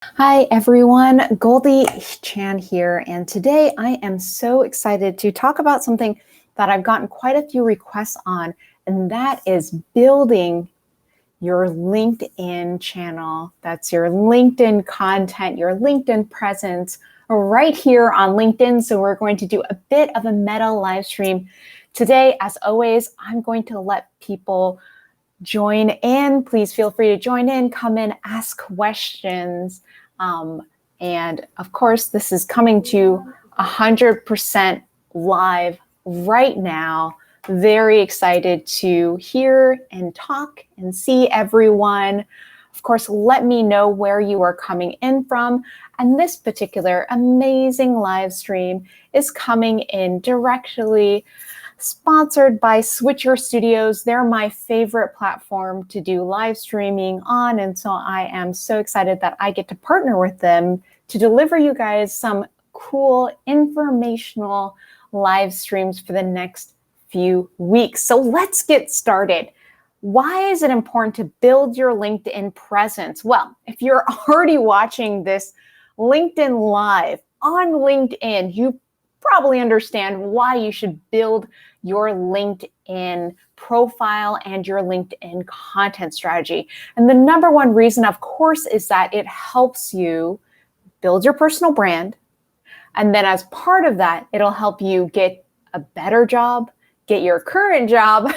Hi everyone, Goldie Chan here, and today I am so excited to talk about something that I've gotten quite a few requests on, and that is building your LinkedIn channel. That's your LinkedIn content, your LinkedIn presence right here on LinkedIn. So we're going to do a bit of a meta live stream today. As always, I'm going to let people join in. Please feel free to join in, come in, ask questions. And of course, this is coming to 100% live right now. Very excited to hear and talk and see everyone. Of course, let me know where you are coming in from. And this particular amazing live stream is coming in directly sponsored by Switcher Studios. They're my favorite platform to do live streaming on. And so I am so excited that I get to partner with them to deliver you guys some cool informational live streams for the next few weeks. So let's get started. Why is it important to build your LinkedIn presence? Well, if you're already watching this LinkedIn Live on LinkedIn, you probably understand why you should build your LinkedIn profile and your LinkedIn content strategy. And the number one reason, of course, is that it helps you build your personal brand. And then as part of that, it'll help you get a better job, get your current job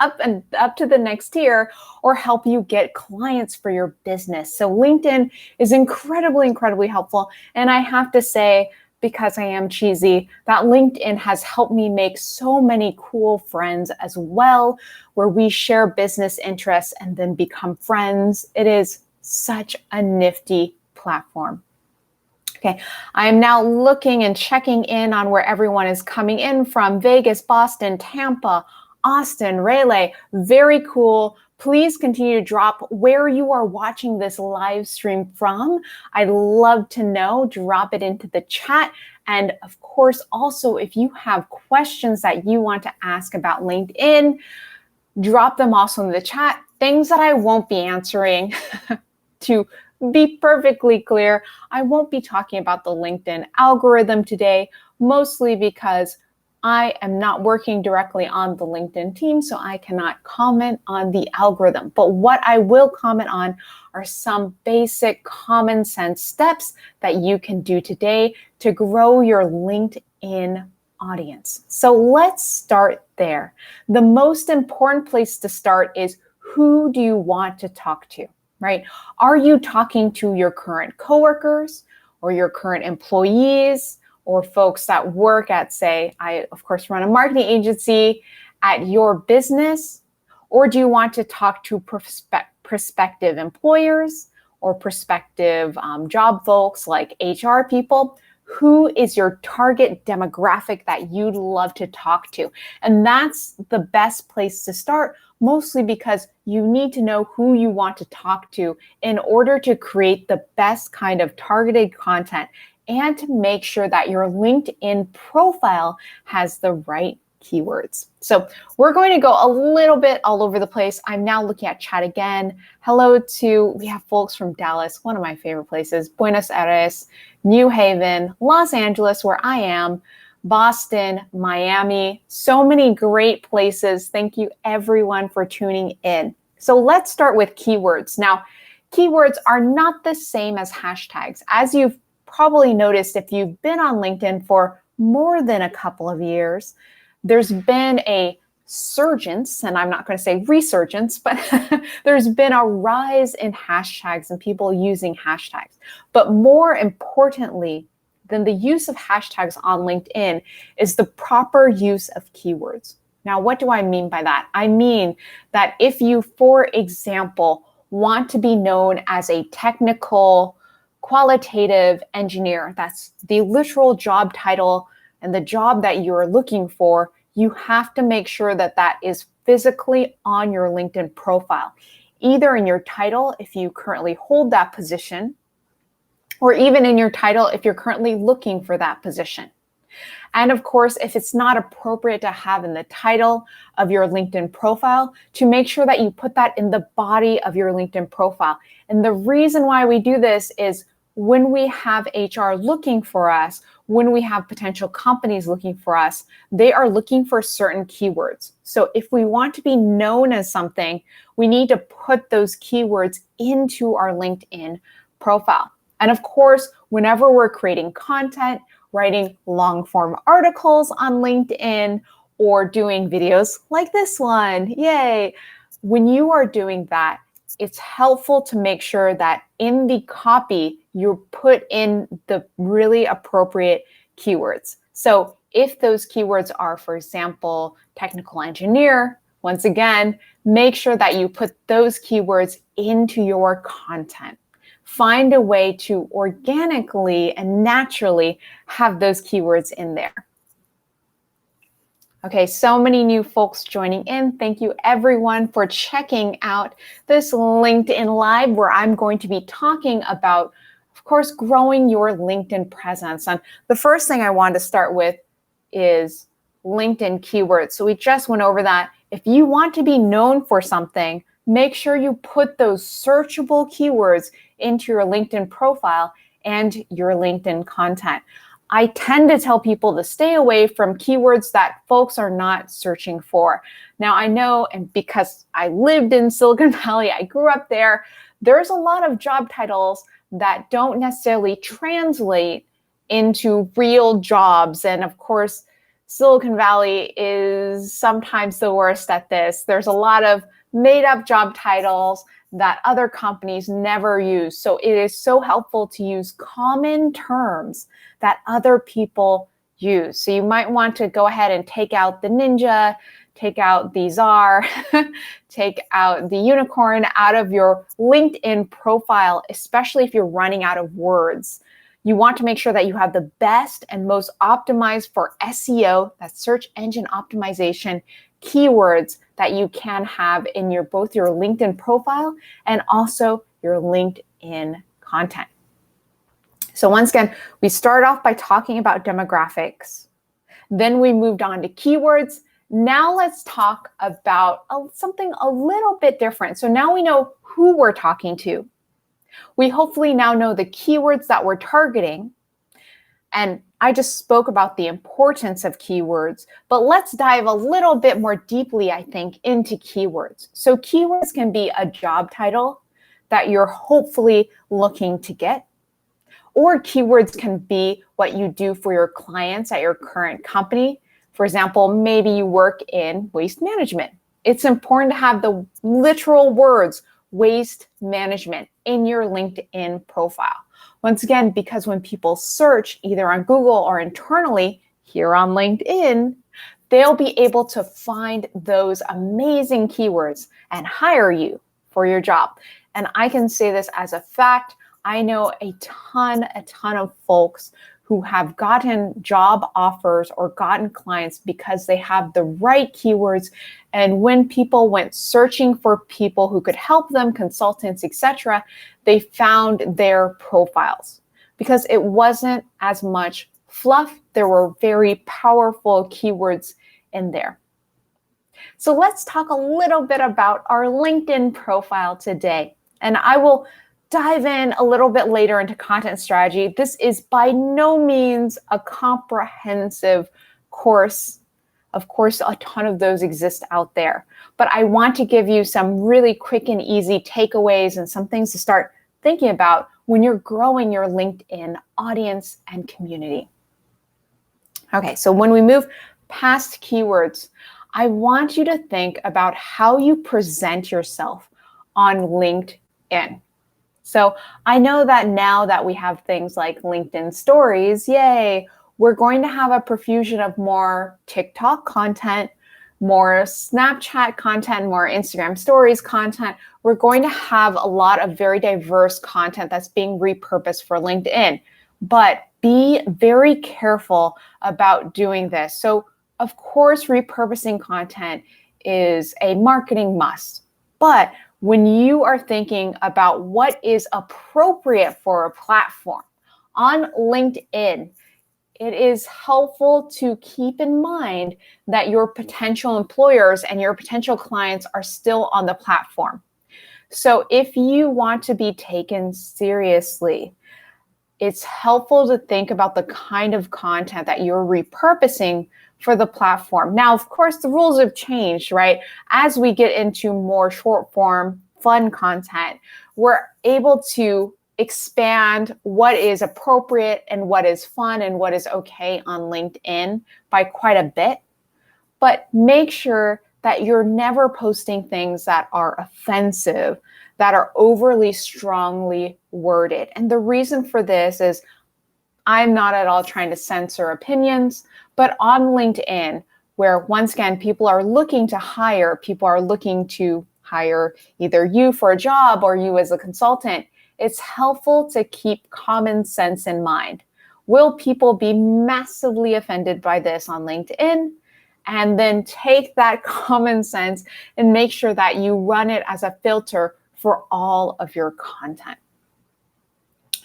up to the next tier, or help you get clients for your business. So LinkedIn is incredibly helpful. And I have to say, because I am cheesy, that LinkedIn has helped me make so many cool friends as well, where we share business interests and then become friends. It is such a nifty platform. Okay, I am now looking and checking in on where everyone is coming in from. Vegas, Boston, Tampa, Austin, Raleigh. Very cool. Please continue to drop where you are watching this live stream from. I'd love to know. Drop it into the chat. And of course, also, if you have questions that you want to ask about LinkedIn, drop them also in the chat. Things that I won't be answering. To be perfectly clear, I won't be talking about the LinkedIn algorithm today, mostly because I am not working directly on the LinkedIn team, so I cannot comment on the algorithm. But what I will comment on are some basic common sense steps that you can do today to grow your LinkedIn audience. So let's start there. The most important place to start is, who do you want to talk to, right? Are you talking to your current coworkers or your current employees, or folks that work at, say, I, of course, run a marketing agency, at your business? Or do you want to talk to prospective employers or prospective job folks like HR people? Who is your target demographic that you'd love to talk to? And that's the best place to start, mostly because you need to know who you want to talk to in order to create the best kind of targeted content and to make sure that your LinkedIn profile has the right keywords. So we're going to go a little bit all over the place. I'm now looking at chat again. Hello to, we have folks from Dallas, one of my favorite places, Buenos Aires, New Haven, Los Angeles, where I am, Boston, Miami, so many great places. Thank you everyone for tuning in. So let's start with keywords. Now, keywords are not the same as hashtags. As you've probably noticed, if you've been on LinkedIn for more than a couple of years, there's been a surgence, and I'm not going to say resurgence, but there's been a rise in hashtags and people using hashtags. But more importantly than the use of hashtags on LinkedIn is the proper use of keywords. Now, what do I mean by that? I mean that if you, for example, want to be known as a technical qualitative engineer, that's the literal job title and the job that you're looking for, you have to make sure that that is physically on your LinkedIn profile, either in your title if you currently hold that position, or even in your title if you're currently looking for that position. And of course, if it's not appropriate to have in the title of your LinkedIn profile, to make sure that you put that in the body of your LinkedIn profile. And the reason why we do this is when we have HR looking for us, when we have potential companies looking for us, they are looking for certain keywords. So if we want to be known as something, we need to put those keywords into our LinkedIn profile. And of course, whenever we're creating content, writing long form articles on LinkedIn, or doing videos like this one, yay, when you are doing that, it's helpful to make sure that in the copy, you put in the really appropriate keywords. So if those keywords are, for example, technical engineer, once again, make sure that you put those keywords into your content. Find a way to organically and naturally have those keywords in there. Okay, so many new folks joining in. Thank you everyone for checking out this LinkedIn Live where I'm going to be talking about, of course, growing your LinkedIn presence. And the first thing I want to start with is LinkedIn keywords. So we just went over that. If you want to be known for something, make sure you put those searchable keywords into your LinkedIn profile and your LinkedIn content. I tend to tell people to stay away from keywords that folks are not searching for. Now, I know, and because I lived in Silicon Valley, I grew up there, there's a lot of job titles that don't necessarily translate into real jobs. And of course, Silicon Valley is sometimes the worst at this. There's a lot of made up job titles that other companies never use. So it is so helpful to use common terms that other people use. So you might want to go ahead and take out the ninja, take out the czar, take out the unicorn out of your LinkedIn profile, especially if you're running out of words. You want to make sure that you have the best and most optimized for SEO, that's search engine optimization, keywords that you can have in your both your LinkedIn profile and also your LinkedIn content. So once again, we started off by talking about demographics. Then we moved on to keywords. Now let's talk about something a little bit different. So now we know who we're talking to. We hopefully now know the keywords that we're targeting. And I just spoke about the importance of keywords, but let's dive a little bit more deeply, I think, into keywords. So keywords can be a job title that you're hopefully looking to get, or keywords can be what you do for your clients at your current company. For example, maybe you work in waste management. It's important to have the literal words waste management in your LinkedIn profile. Once again, because when people search either on Google or internally here on LinkedIn, they'll be able to find those amazing keywords and hire you for your job. And I can say this as a fact. I know a ton of folks who have gotten job offers or gotten clients because they have the right keywords. And when people went searching for people who could help them, consultants, etc., they found their profiles because it wasn't as much fluff. There were very powerful keywords in there. So let's talk a little bit about our LinkedIn profile today. And I will dive in a little bit later into content strategy. This is by no means a comprehensive course. Of course, a ton of those exist out there, but I want to give you some really quick and easy takeaways and some things to start thinking about when you're growing your LinkedIn audience and community. Okay, so when we move past keywords, I want you to think about how you present yourself on LinkedIn. So I know that now that we have things like LinkedIn stories, yay, we're going to have a profusion of more TikTok content, more Snapchat content, more Instagram stories content. We're going to have a lot of very diverse content that's being repurposed for LinkedIn. But be very careful about doing this. So of course, repurposing content is a marketing must. But when you are thinking about what is appropriate for a platform on LinkedIn, it is helpful to keep in mind that your potential employers and your potential clients are still on the platform. So if you want to be taken seriously, it's helpful to think about the kind of content that you're repurposing for the platform. Now, of course, the rules have changed, right? As we get into more short form, fun content, we're able to expand what is appropriate and what is fun and what is okay on LinkedIn by quite a bit. But make sure that you're never posting things that are offensive, that are overly strongly worded. And the reason for this is I'm not at all trying to censor opinions, but on LinkedIn, where once again, people are looking to hire either you for a job or you as a consultant, it's helpful to keep common sense in mind. Will people be massively offended by this on LinkedIn? And then take that common sense and make sure that you run it as a filter for all of your content.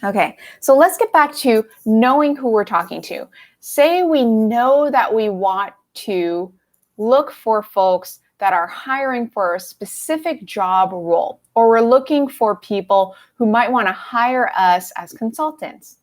Okay, so let's get back to knowing who we're talking to. Say we know that we want to look for folks that are hiring for a specific job role, or we're looking for people who might want to hire us as consultants.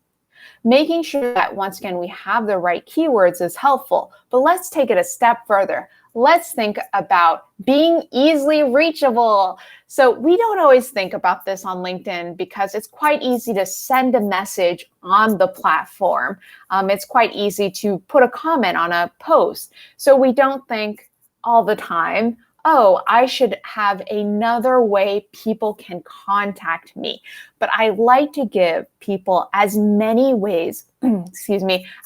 Making sure that, once again, we have the right keywords is helpful, but let's take it a step further. Let's think about being easily reachable. So we don't always think about this on LinkedIn because it's quite easy to send a message on the platform. It's quite easy to put a comment on a post. So we don't think all the time, oh, I should have another way people can contact me. But I like to give people as many ways,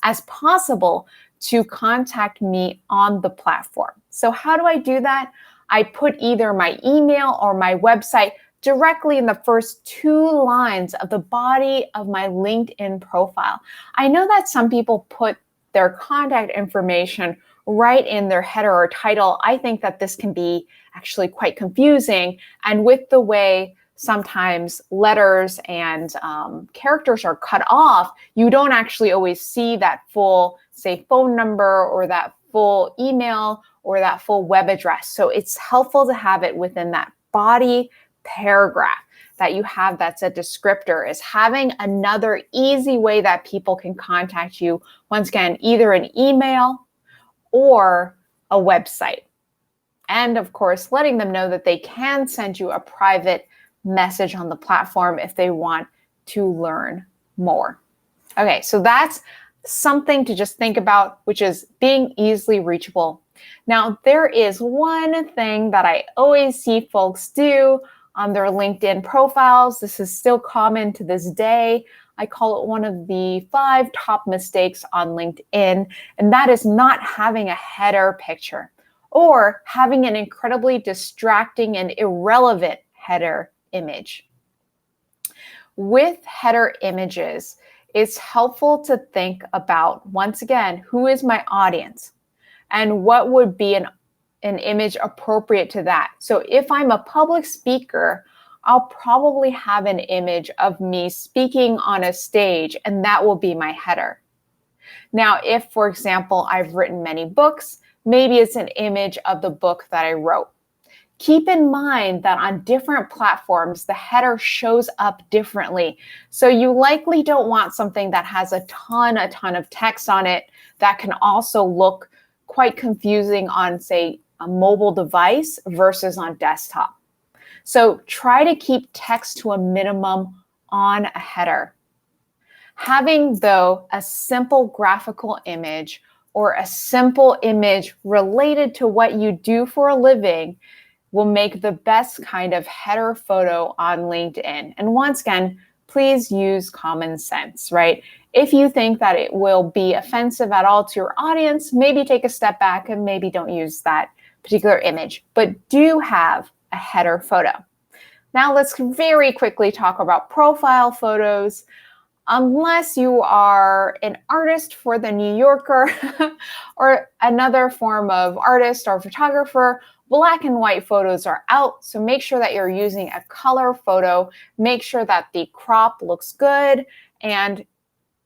as possible to contact me on the platform. So how do I do that? I put either my email or my website directly in the first 2 lines of the body of my LinkedIn profile. I know that some people put their contact information right in their header or title. I think that this can be actually quite confusing. And with the way sometimes letters and characters are cut off, you don't actually always see that full, say, phone number or that full email or that full web address. So it's helpful to have it within that body paragraph that you have that's a descriptor, is having another easy way that people can contact you. Once again, either an email or a website. And of course, letting them know that they can send you a private message on the platform if they want to learn more. Okay, so that's something to just think about, which is being easily reachable. Now, there is one thing that I always see folks do on their LinkedIn profiles. This is still common to this day. I call it one of the 5 top mistakes on LinkedIn, and that is not having a header picture or having an incredibly distracting and irrelevant header image. With header images, it's helpful to think about, once again, who is my audience and what would be an image appropriate to that. So if I'm a public speaker, I'll probably have an image of me speaking on a stage, and that will be my header. Now, if, for example, I've written many books, maybe it's an image of the book that I wrote. Keep in mind that on different platforms, the header shows up differently. So you likely don't want something that has a ton of text on it that can also look quite confusing on, say, a mobile device versus on desktop. So try to keep text to a minimum on a header. Having, though, a simple graphical image or a simple image related to what you do for a living will make the best kind of header photo on LinkedIn. And once again, please use common sense, right? If you think that it will be offensive at all to your audience, maybe take a step back and maybe don't use that particular image, but do have a header photo. Now let's very quickly talk about profile photos. Unless you are an artist for the New Yorker or another form of artist or photographer, black and white photos are out. So make sure that you're using a color photo. Make sure that the crop looks good. And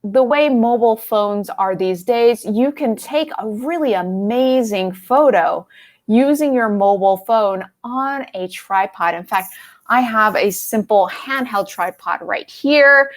the way mobile phones are these days, you can take a really amazing photo using your mobile phone on a tripod. In fact, I have a simple handheld tripod right here.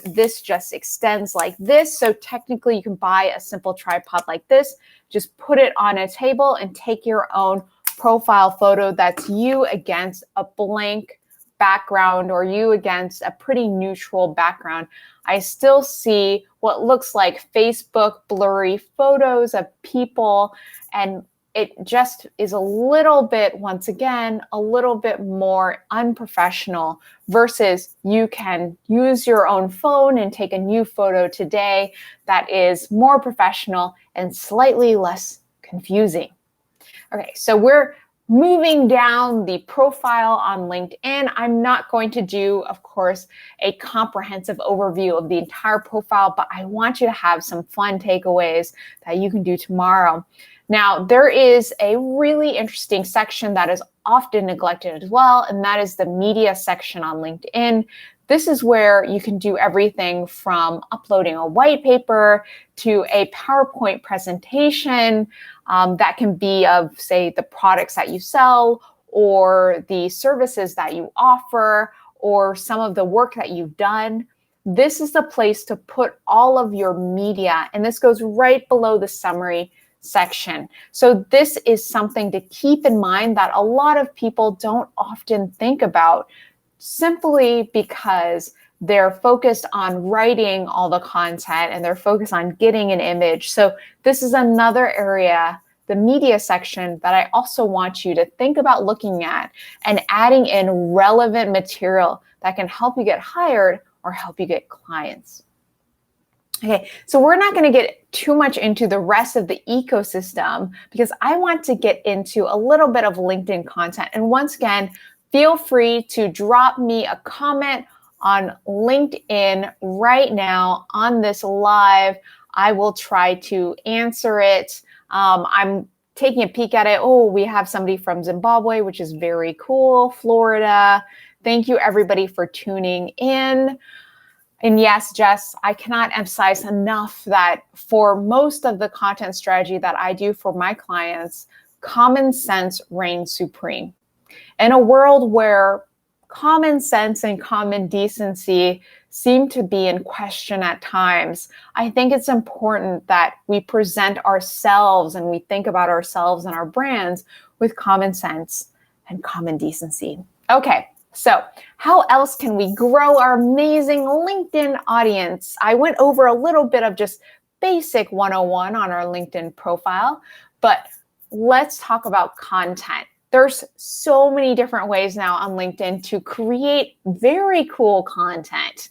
This just extends like this. So technically you can buy a simple tripod like this, just put it on a table and take your own profile photo that's you against a blank background or you against a pretty neutral background. I still see what looks like Facebook blurry photos of people, and it just is a little bit, once again, a little bit more unprofessional versus you can use your own phone and take a new photo today that is more professional and slightly less confusing. Okay, so we're moving down the profile on LinkedIn. I'm not going to do, of course, a comprehensive overview of the entire profile, but I want you to have some fun takeaways that you can do tomorrow. Now, there is a really interesting section that is often neglected as well, and that is the media section on LinkedIn. This is where you can do everything from uploading a white paper to a PowerPoint presentation that can be of, say, the products that you sell or the services that you offer or some of the work that you've done. This is the place to put all of your media, and this goes right below the summary section. So this is something to keep in mind that a lot of people don't often think about, simply because they're focused on writing all the content and they're focused on getting an image. So this is another area, the media section, that I also want you to think about looking at and adding in relevant material that can help you get hired or help you get clients. Okay, so we're not going to get too much into the rest of the ecosystem because I want to get into a little bit of LinkedIn content. And once again, feel free to drop me a comment on LinkedIn right now on this live. I will try to answer it. I'm taking a peek at it. Oh, we have somebody from Zimbabwe, which is very cool. Florida. Thank you, everybody, for tuning in. And yes, Jess, I cannot emphasize enough that for most of the content strategy that I do for my clients, common sense reigns supreme. In a world where common sense and common decency seem to be in question at times, I think it's important that we present ourselves and we think about ourselves and our brands with common sense and common decency. Okay. So how else can we grow our amazing LinkedIn audience? I went over a little bit of just basic 101 on our LinkedIn profile, but let's talk about content. There's so many different ways now on LinkedIn to create very cool content.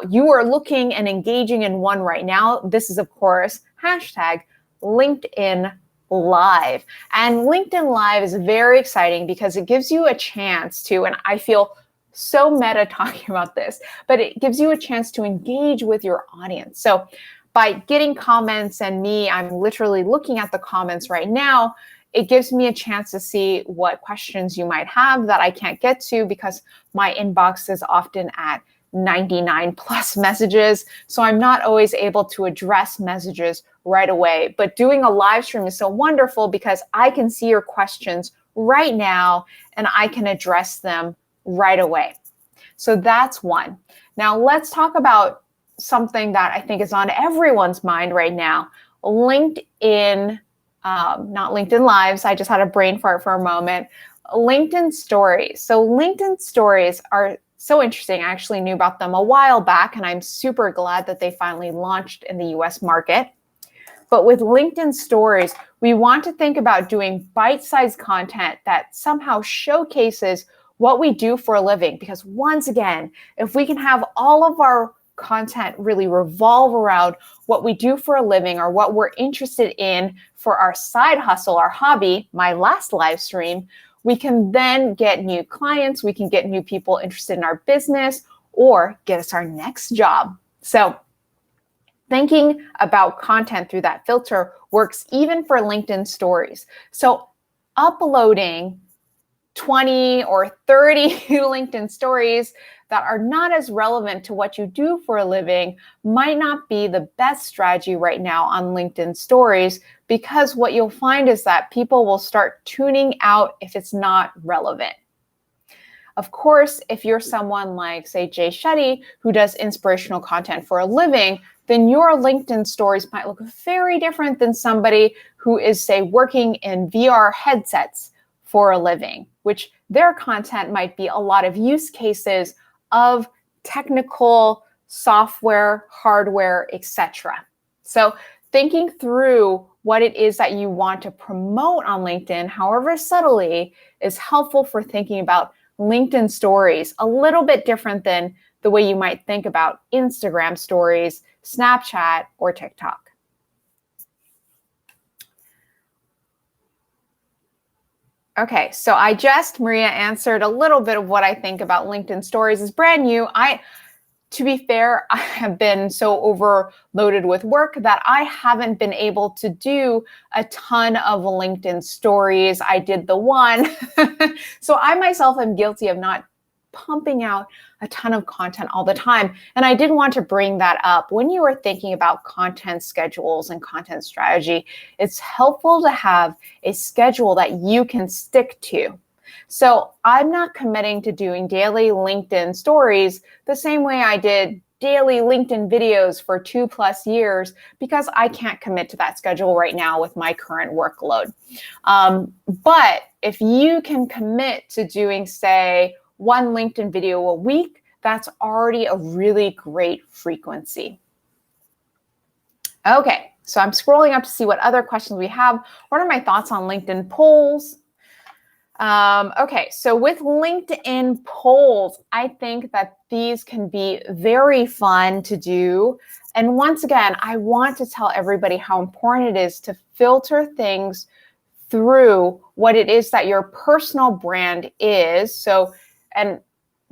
You are looking and engaging in one right now. This is, of course, hashtag LinkedIn Live. And LinkedIn Live is very exciting because it gives you a chance to, and I feel so meta talking about this, but it gives you a chance to engage with your audience. So by getting comments and I'm literally looking at the comments right now, it gives me a chance to see what questions you might have that I can't get to because my inbox is often at 99 plus messages. So I'm not always able to address messages right away. But doing a live stream is so wonderful because I can see your questions right now and I can address them right away. So that's one. Now let's talk about something that I think is on everyone's mind right now. LinkedIn, not LinkedIn Lives. I just had a brain fart for a moment. LinkedIn Stories. So LinkedIn Stories are so interesting. I actually knew about them a while back, and I'm super glad that they finally launched in the US market. But with LinkedIn Stories, we want to think about doing bite-sized content that somehow showcases what we do for a living. Because once again, if we can have all of our content really revolve around what we do for a living or what we're interested in for our side hustle, our hobby, my last live stream, we can then get new clients, we can get new people interested in our business or get us our next job. So thinking about content through that filter works even for LinkedIn Stories. So uploading 20 or 30 LinkedIn stories that are not as relevant to what you do for a living might not be the best strategy right now on LinkedIn Stories, because what you'll find is that people will start tuning out if it's not relevant. Of course, if you're someone like, say, Jay Shetty, who does inspirational content for a living, then your LinkedIn stories might look very different than somebody who is, say, working in VR headsets for a living, which their content might be a lot of use cases of technical software, hardware, etc. So thinking through what it is that you want to promote on LinkedIn, however subtly, is helpful for thinking about LinkedIn stories, a little bit different than the way you might think about Instagram stories, Snapchat, or TikTok. Okay, so Maria answered a little bit of what I think about LinkedIn stories is brand new. To be fair, I have been so overloaded with work that I haven't been able to do a ton of LinkedIn stories. I did the one. So I myself am guilty of not pumping out a ton of content all the time. And I did want to bring that up. When you are thinking about content schedules and content strategy, it's helpful to have a schedule that you can stick to. So I'm not committing to doing daily LinkedIn stories the same way I did daily LinkedIn videos for 2+ years because I can't commit to that schedule right now with my current workload. But if you can commit to doing, say, one LinkedIn video a week, that's already a really great frequency. Okay, so I'm scrolling up to see what other questions we have. What are my thoughts on LinkedIn polls? Okay, so with LinkedIn polls, I think that these can be very fun to do. And once again, I want to tell everybody how important it is to filter things through what it is that your personal brand is. So, and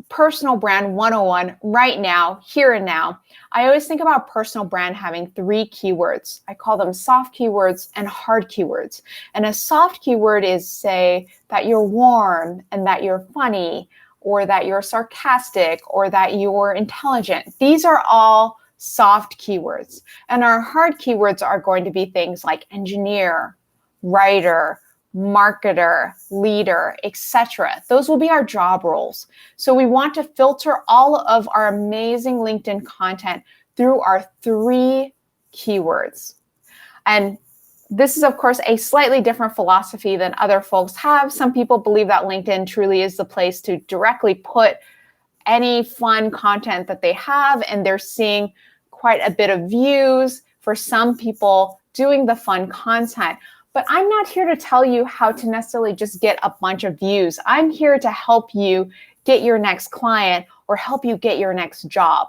personal brand 101 right now, here and now. I always think about personal brand having 3 keywords. I call them soft keywords and hard keywords. And a soft keyword is, say, that you're warm and that you're funny or that you're sarcastic or that you're intelligent. These are all soft keywords. And our hard keywords are going to be things like engineer, writer, marketer, leader, etc. Those will be our job roles. So we want to filter all of our amazing LinkedIn content through our 3 keywords. And this is, of course, a slightly different philosophy than other folks have. Some people believe that LinkedIn truly is the place to directly put any fun content that they have, and they're seeing quite a bit of views for some people doing the fun content. But I'm not here to tell you how to necessarily just get a bunch of views. I'm here to help you get your next client or help you get your next job.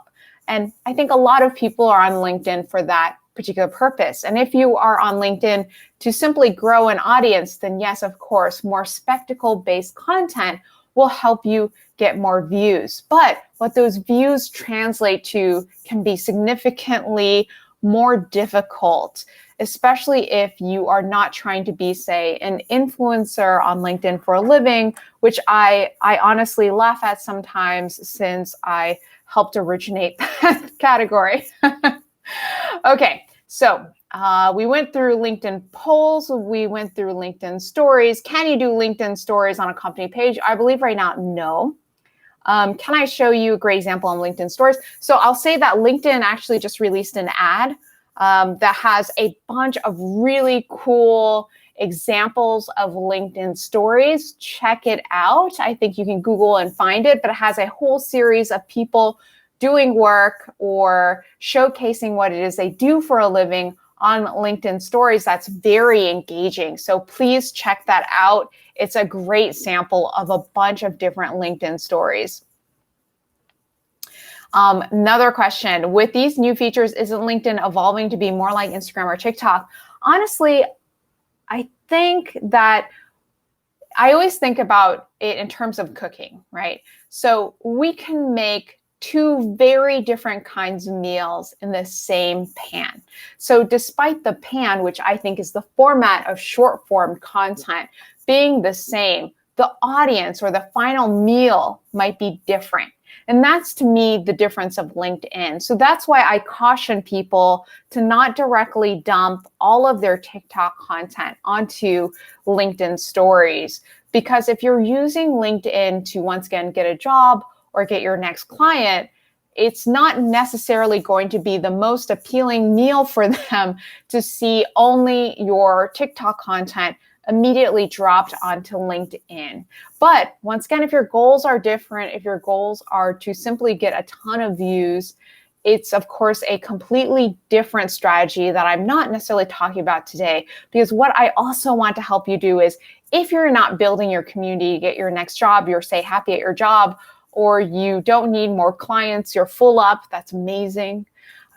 And I think a lot of people are on LinkedIn for that particular purpose. And if you are on LinkedIn to simply grow an audience, then yes, of course, more spectacle-based content will help you get more views. But what those views translate to can be significantly more difficult, especially if you are not trying to be, say, an influencer on LinkedIn for a living, which I honestly laugh at sometimes since I helped originate that category. Okay, so we went through LinkedIn polls, we went through LinkedIn stories. Can you do LinkedIn stories on a company page? I believe right now, no. Can I show you a great example on LinkedIn stories? So I'll say that LinkedIn actually just released an ad that has a bunch of really cool examples of LinkedIn stories. Check it out. I think you can Google and find it, but it has a whole series of people doing work or showcasing what it is they do for a living on LinkedIn stories. That's very engaging. So please check that out. It's a great sample of a bunch of different LinkedIn stories. Another question, with these new features, isn't LinkedIn evolving to be more like Instagram or TikTok? Honestly, I think that I always think about it in terms of cooking, right? So we can make 2 very different kinds of meals in the same pan. So despite the pan, which I think is the format of short form content, being the same, the audience or the final meal might be different. And that's, to me, the difference of LinkedIn. So that's why I caution people to not directly dump all of their TikTok content onto LinkedIn stories, Because if you're using LinkedIn to once again get a job or get your next client, it's not necessarily going to be the most appealing meal for them to see only your TikTok content immediately dropped onto LinkedIn. But once again, if your goals are different, if your goals are to simply get a ton of views, it's of course a completely different strategy that I'm not necessarily talking about today. Because what I also want to help you do is, if you're not building your community to get your next job, you're say happy at your job, or you don't need more clients, you're full up, that's amazing.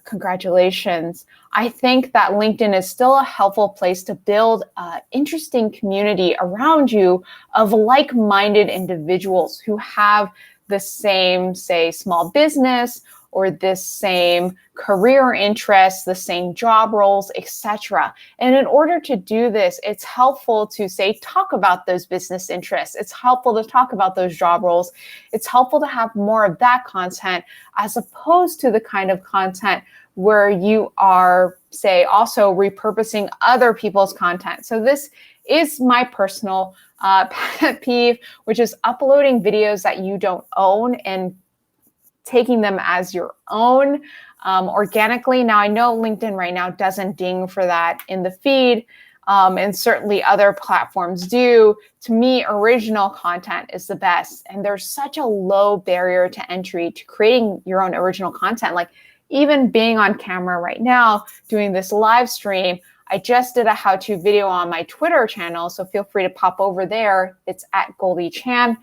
Congratulations. I think that LinkedIn is still a helpful place to build an interesting community around you of like-minded individuals who have the same, say, small business or this same career interests, the same job roles, etc. And in order to do this, it's helpful to say, talk about those business interests. It's helpful to talk about those job roles. It's helpful to have more of that content as opposed to the kind of content where you are, say, also repurposing other people's content. So this is my personal pet peeve, which is uploading videos that you don't own and taking them as your own organically. Now, I know LinkedIn right now doesn't ding for that in the feed, and certainly other platforms do. To me, original content is the best. And there's such a low barrier to entry to creating your own original content. Like even being on camera right now, doing this live stream, I just did a how-to video on my Twitter channel, so feel free to pop over there. It's at Goldie Chan,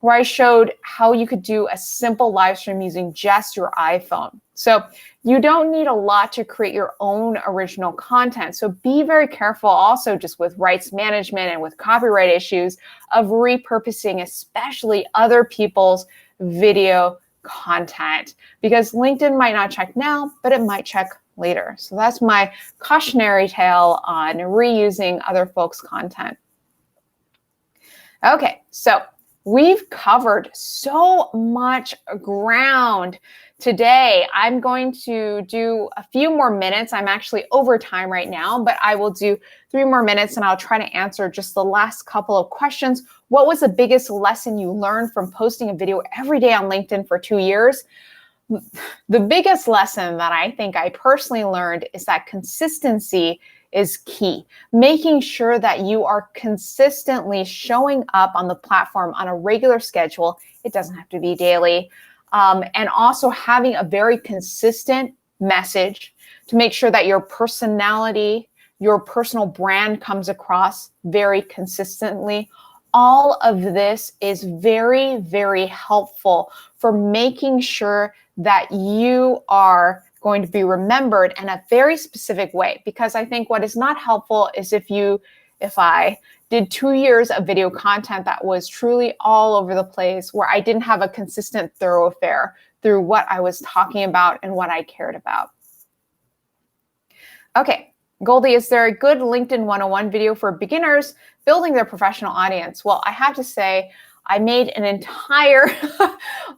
where I showed how you could do a simple live stream using just your iPhone. So you don't need a lot to create your own original content. So be very careful also just with rights management and with copyright issues of repurposing, especially other people's video content, because LinkedIn might not check now, but it might check later. So that's my cautionary tale on reusing other folks' content. Okay, so we've covered so much ground today. I'm going to do a few more minutes. I'm actually over time right now, but I will do 3 more minutes and I'll try to answer just the last couple of questions. What was the biggest lesson you learned from posting a video every day on LinkedIn for 2 years? The biggest lesson that I think I personally learned is that consistency is key. Making sure that you are consistently showing up on the platform on a regular schedule. It doesn't have to be daily. And also having a very consistent message to make sure that your personality, your personal brand comes across very consistently. All of this is very, very helpful for making sure that you are going to be remembered in a very specific way. Because I think what is not helpful is if I did 2 years of video content that was truly all over the place, where I didn't have a consistent thoroughfare through what I was talking about and what I cared about. Okay, Goldie, is there a good LinkedIn 101 video for beginners building their professional audience? Well, I have to say, I made an entire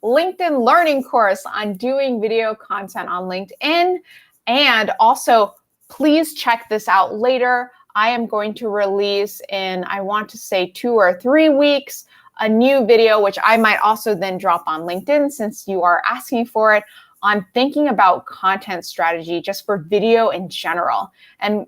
LinkedIn learning course on doing video content on LinkedIn. And also, please check this out later. I am going to release in, I want to say 2 or 3 weeks, a new video, which I might also then drop on LinkedIn since you are asking for it, on thinking about content strategy just for video in general. And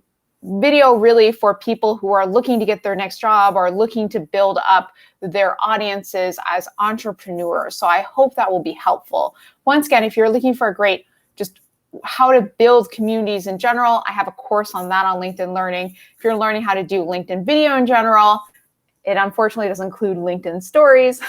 video really for people who are looking to get their next job or looking to build up their audiences as entrepreneurs. So I hope that will be helpful. Once again, if you're looking for a great just how to build communities in general, I have a course on that on LinkedIn Learning. If you're learning how to do LinkedIn video in general, it unfortunately doesn't include LinkedIn stories.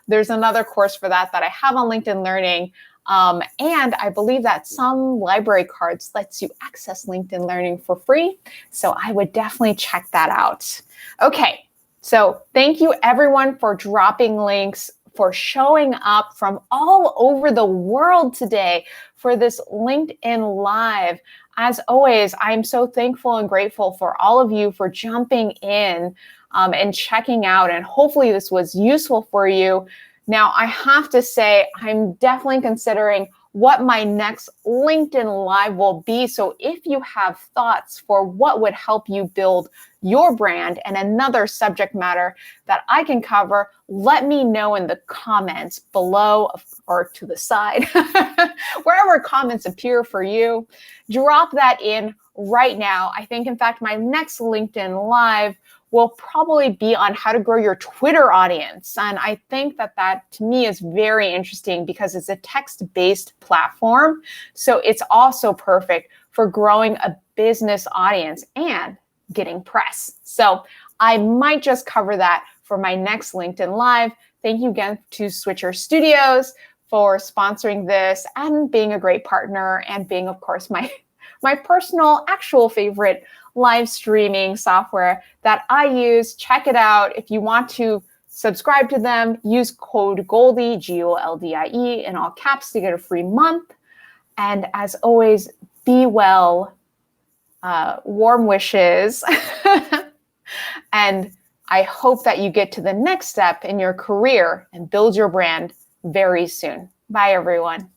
There's another course for that I have on LinkedIn Learning. And I believe that some library cards lets you access LinkedIn Learning for free. So I would definitely check that out. Okay, so thank you everyone for dropping links, for showing up from all over the world today for this LinkedIn Live. As always, I'm so thankful and grateful for all of you for jumping in and checking out. And hopefully this was useful for you. Now, I have to say, I'm definitely considering what my next LinkedIn Live will be. So if you have thoughts for what would help you build your brand and another subject matter that I can cover, let me know in the comments below or to the side, wherever comments appear for you. Drop that in right now. I think, in fact, my next LinkedIn Live will probably be on how to grow your Twitter audience. And I think that to me is very interesting because it's a text-based platform. So it's also perfect for growing a business audience and getting press. So I might just cover that for my next LinkedIn Live. Thank you again to Switcher Studios for sponsoring this and being a great partner and being, of course, my personal actual favorite live streaming software that I use. Check it out. If you want to subscribe to them, use code GOLDIE, GOLDIE, in all caps to get a free month. And as always, be well. Warm wishes. And I hope that you get to the next step in your career and build your brand very soon. Bye, everyone.